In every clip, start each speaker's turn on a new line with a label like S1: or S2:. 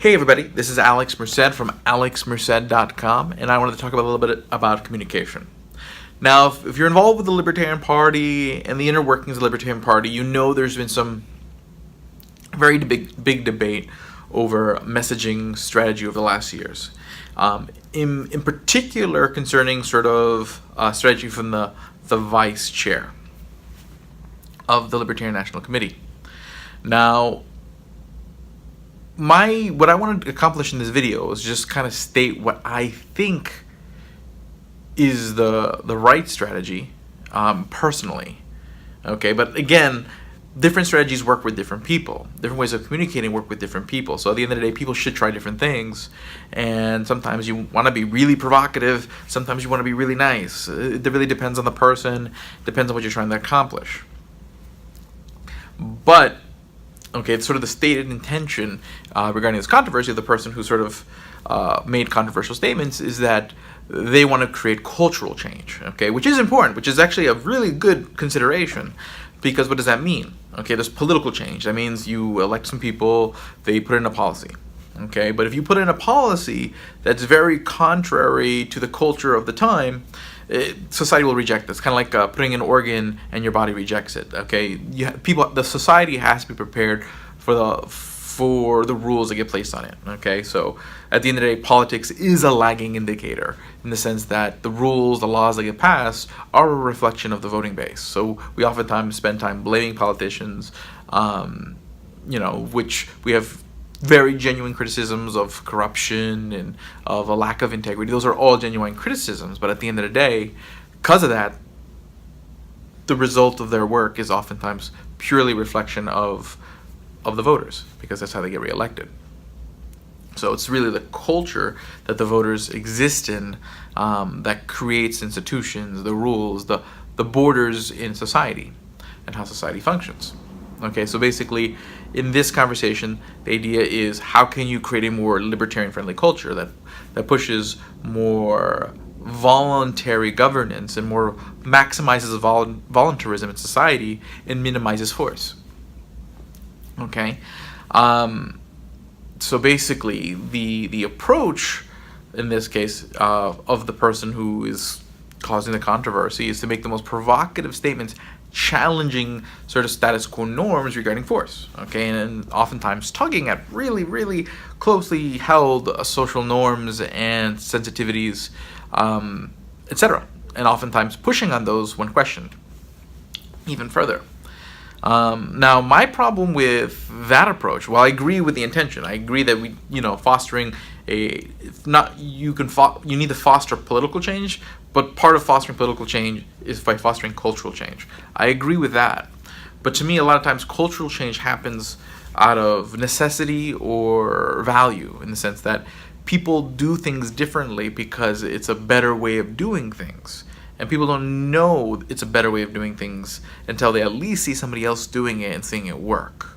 S1: Hey everybody, this is Alex Merced from alexmerced.com, and I wanted to talk about a little bit about communication. Now, if you're involved with the Libertarian Party and the inner workings of the Libertarian Party, you know there's been some very big debate over messaging strategy over the last years. In particular concerning sort of strategy from the vice chair of the Libertarian National Committee. Now, what I wanted to accomplish in this video is just kind of state what I think is the right strategy, personally. Okay, but again, different strategies work with different people. Different ways of communicating work with different people. So at the end of the day, people should try different things. And sometimes you want to be really provocative. Sometimes you want to be really nice. It really depends on the person. Depends on what you're trying to accomplish. But okay, it's sort of the stated intention regarding this controversy of the person who sort of made controversial statements is that they want to create cultural change, okay, which is important, which is actually a really good consideration, because what does that mean? Okay, there's political change. That means you elect some people, they put in a policy, okay, but if you put in a policy that's very contrary to the culture of the time, society will reject this. Kind of like putting an organ and your body rejects it. Okay, the society has to be prepared for the rules that get placed on it. Okay, so at the end of the day, politics is a lagging indicator in the sense that the rules, the laws that get passed are a reflection of the voting base. So we oftentimes spend time blaming politicians, which we have very genuine criticisms of corruption and of a lack of integrity. Those are all genuine criticisms, but at the end of the day, because of that, the result of their work is oftentimes purely reflection of the voters, because that's how they get reelected. So it's really the culture that the voters exist in that creates institutions, the rules, the borders in society, and how society functions. Okay, so basically, in this conversation, the idea is how can you create a more libertarian-friendly culture that pushes more voluntary governance and more maximizes voluntarism in society and minimizes force. Okay, so basically, the approach in this case of the person who is causing the controversy is to make the most provocative statements challenging sort of status quo norms regarding force, okay, and oftentimes tugging at really, really closely held social norms and sensitivities, etc., and oftentimes pushing on those when questioned even further. Now, my problem with that approach, while I agree with the intention, I agree that we, fostering you need to foster political change, but part of fostering political change is by fostering cultural change. I agree with that. But to me, a lot of times cultural change happens out of necessity or value, in the sense that people do things differently because it's a better way of doing things. And people don't know it's a better way of doing things until they at least see somebody else doing it and seeing it work.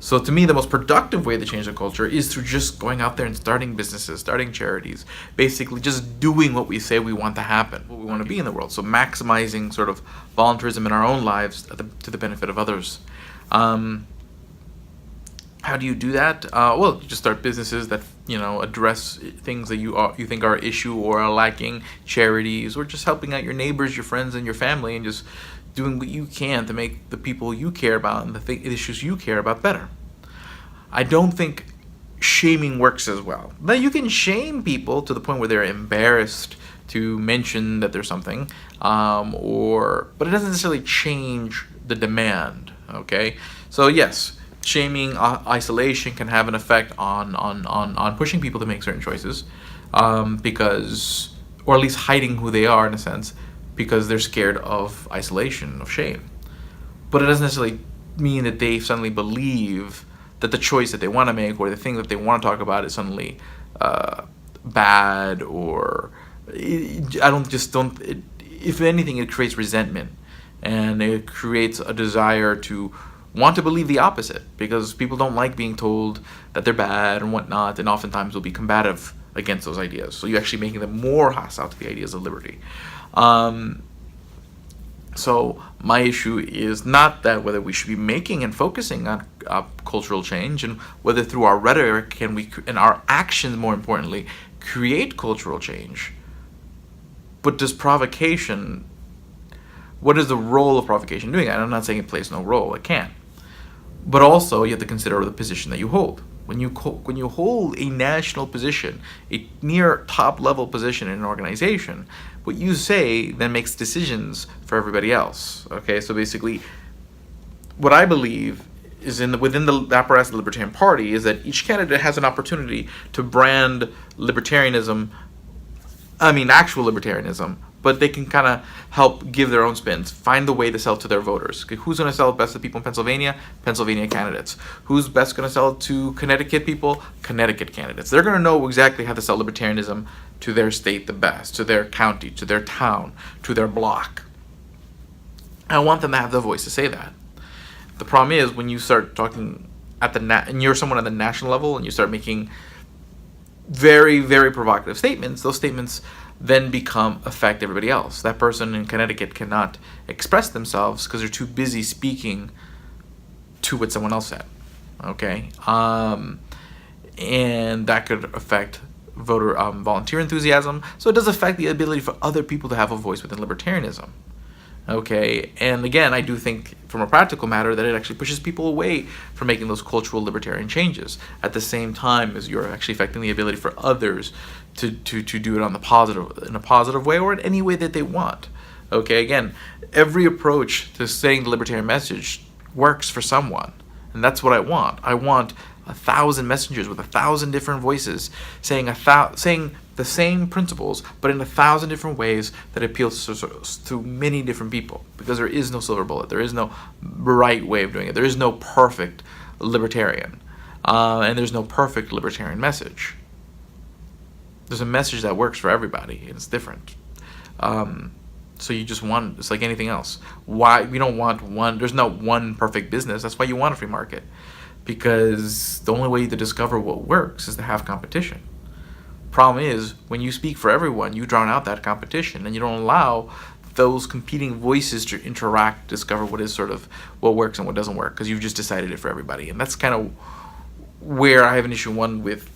S1: So to me, the most productive way to change the culture is through just going out there and starting businesses, starting charities, basically just doing what we say we want to happen, what we want to be in the world. So maximizing sort of voluntarism in our own lives to the benefit of others. How do you do that? Well, you just start businesses that address things that you think are issue or are lacking, charities, or just helping out your neighbors, your friends, and your family, and just doing what you can to make the people you care about and the issues you care about better. I don't think shaming works as well. Now, you can shame people to the point where they're embarrassed to mention that there's something, but it doesn't necessarily change the demand. Okay, so yes, shaming, isolation can have an effect on pushing people to make certain choices, because, or at least hiding who they are in a sense, because they're scared of isolation, of shame. But it doesn't necessarily mean that they suddenly believe that the choice that they want to make or the thing that they want to talk about is suddenly bad, or if anything, it creates resentment, and it creates a desire to want to believe the opposite, because people don't like being told that they're bad and whatnot, and oftentimes will be combative against those ideas. So you're actually making them more hostile to the ideas of liberty. So my issue is not that whether we should be making and focusing on cultural change, and whether through our rhetoric can we and our actions, more importantly, create cultural change. But does provocation? What is the role of provocation doing that? I'm not saying it plays no role. It can. But also, you have to consider the position that you hold. When you hold a national position, a near top level position in an organization, what you say then makes decisions for everybody else. Okay, so basically, what I believe is within the apparatus of the Libertarian Party is that each candidate has an opportunity to brand libertarianism. Actual libertarianism, but they can kind of help give their own spins, find the way to sell to their voters. Okay, who's going to sell it best to people in Pennsylvania? Pennsylvania candidates. Who's best going to sell it to Connecticut people? Connecticut candidates. They're going to know exactly how to sell libertarianism to their state the best, to their county, to their town, to their block. I want them to have the voice to say that. The problem is when you start talking and you're someone at the national level and you start making very, very provocative statements, those statements then affect everybody else. That person in Connecticut cannot express themselves because they're too busy speaking to what someone else said. Okay? And that could affect voter volunteer enthusiasm. So it does affect the ability for other people to have a voice within libertarianism. Okay, and again, I do think from a practical matter that it actually pushes people away from making those cultural libertarian changes at the same time as you're actually affecting the ability for others to do it in a positive way or in any way that they want. Okay, again, every approach to saying the libertarian message works for someone, and that's what I want. I want 1,000 messengers with 1,000 different voices saying the same principles, but in 1,000 different ways that appeal to many different people. Because there is no silver bullet, there is no right way of doing it, there is no perfect libertarian, and there's no perfect libertarian message. There's a message that works for everybody, and it's different. So you just want, it's like anything else. Why we don't want one? There's no one perfect business. That's why you want a free market, because the only way to discover what works is to have competition. Problem is, when you speak for everyone, you drown out that competition, and you don't allow those competing voices to interact, discover what works and what doesn't work, because you've just decided it for everybody. And that's kind of where I have an issue, one with,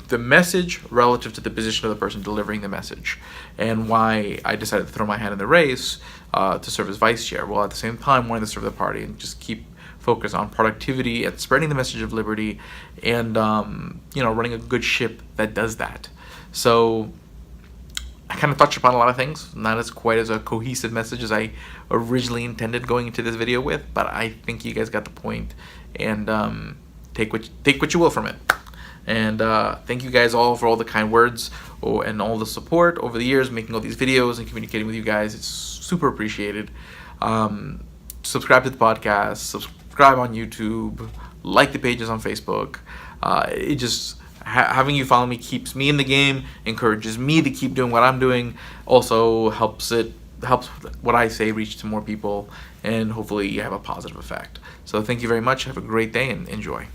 S1: the message relative to the position of the person delivering the message, and why I decided to throw my hand in the race to serve as vice chair, while at the same time wanting to serve the party and just keep focus on productivity and spreading the message of liberty, and running a good ship that does that. So I kind of touched upon a lot of things, not as quite as a cohesive message as I originally intended going into this video with, but I think you guys got the point, and take what you will from it. And thank you guys all for all the kind words and all the support over the years, making all these videos and communicating with you guys. It's super appreciated. Subscribe to the podcast, subscribe on YouTube, like the pages on Facebook. It just having you follow me keeps me in the game, encourages me to keep doing what I'm doing, also helps what I say reach to more people, and hopefully you have a positive effect. So thank you very much. Have a great day and enjoy.